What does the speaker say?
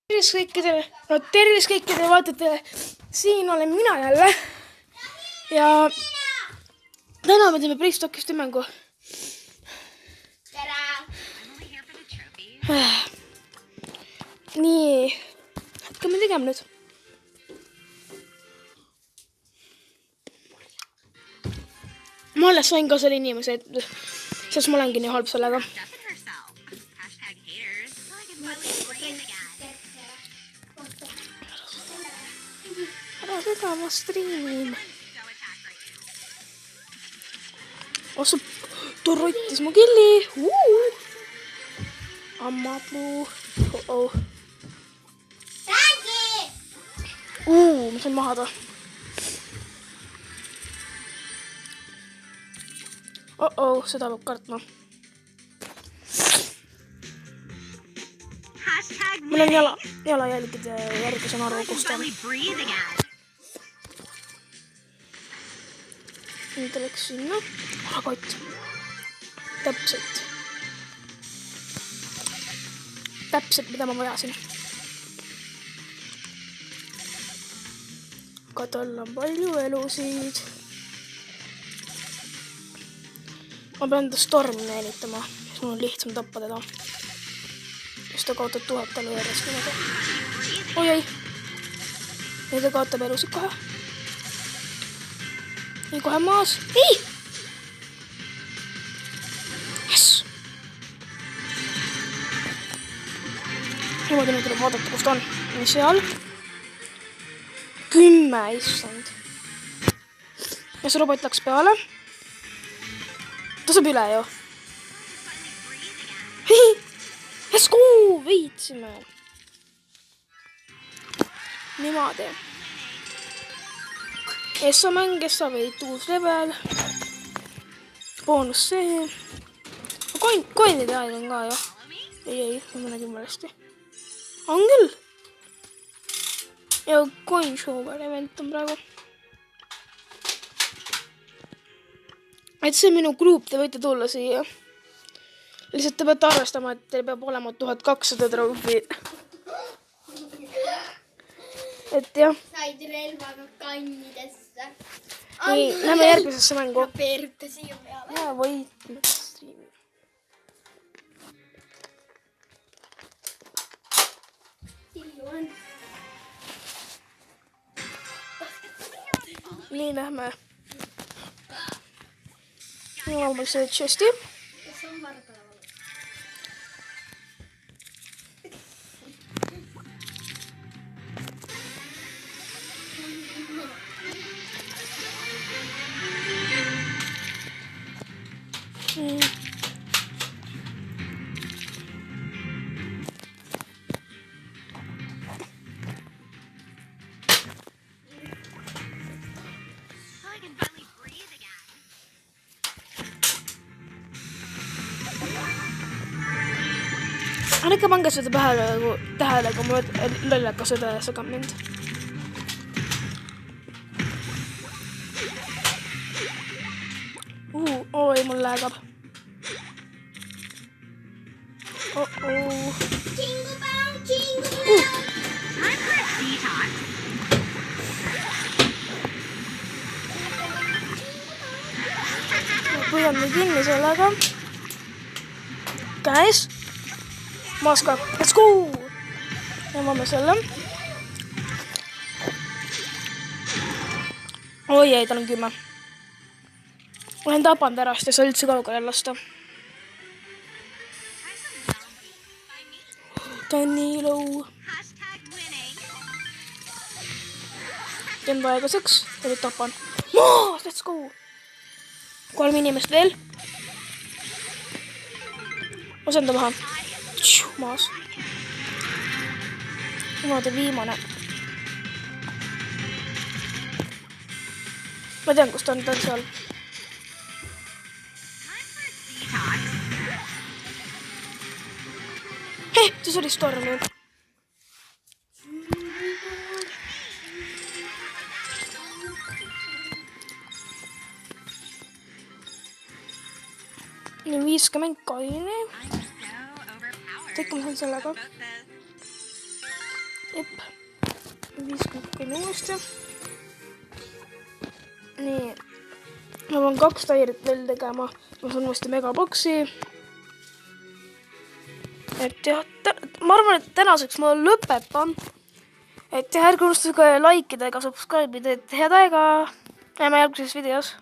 Tervis kõikidele vaatajatele, siin olen mina jälle ja täna me teeme Playstockist mängu. Nii, hakkame tegema nüüd. Ma alles sain ka selle inimese, sest ma olengi nii halb sellega. Ära seda, ma striimin. Osu, too rottis mu killi. Ammapuu. Ma sain maha ta. Seda peab kartma. Mul on jalajälgide järgi saan aru, kus ta on. Nüüd oleks sinna. Kott. Täpselt, mida ma vajasin. Aga tal on palju elusid. Ma pean ta stormi näilitama, siis mul on lihtsam tappa teda. Siis ta kaotab 1000 elu järjest. Oi. Ja ta kaotab elusid kohe. Ja kohe maas. Ei! Yes! Niimoodi nüüd tuleb vaadata, kus ta on. Ja seal. 10, issand. Ja see robot läks peale. Ta saab üle ju. Let's go! Võitsime. Niimoodi. Essa mäng, Essa võit, uus level. Boonus see. Coinide aeg on ka ju. Ei, ma nägin valesti. On küll. Ja coin shower event on praegu. Et see minu grupp, te võite tulla siia. Lihtsalt te peate arvestama, et teil peab olema 1200 troofi. Et jah. Said relvaga kannidesse. Nii, lähme järgmisesse mängu. Ja peerute siia peale. Ja võit. Nii, lähme. Nii, valmis see chesti. See on varpäeval. Ärge pange seda tähele, kui mul lollakas seda segab mind. Oi, mul läägab. Püüan nüüd kinni sellega. Käes. Maska. Let's go! Jämame selle. Oi ei, tal on 10. Olen tapanud ära, sest ei saa üldse kaugele lasta. Ta on nii low. Teen vaegaseks ja nüüd tapan. Maas, let's go! 3 inimest veel. Osenda maha. Maas. Niimoodi viimane. Ma tean, kus ta on seal. See oli stormi. Nii 50 coini. Tekkime sellega. jep. 50 käime uuesti. Nii. Ma pean 2 tairit veel tegema. Ma saan uuesti megaboksi. Et jah, ma arvan, et tänaseks ma lõpetan. Et jah, ärge unustage like ida ega subscribe ida, et head aega. Näeme järgmises videos.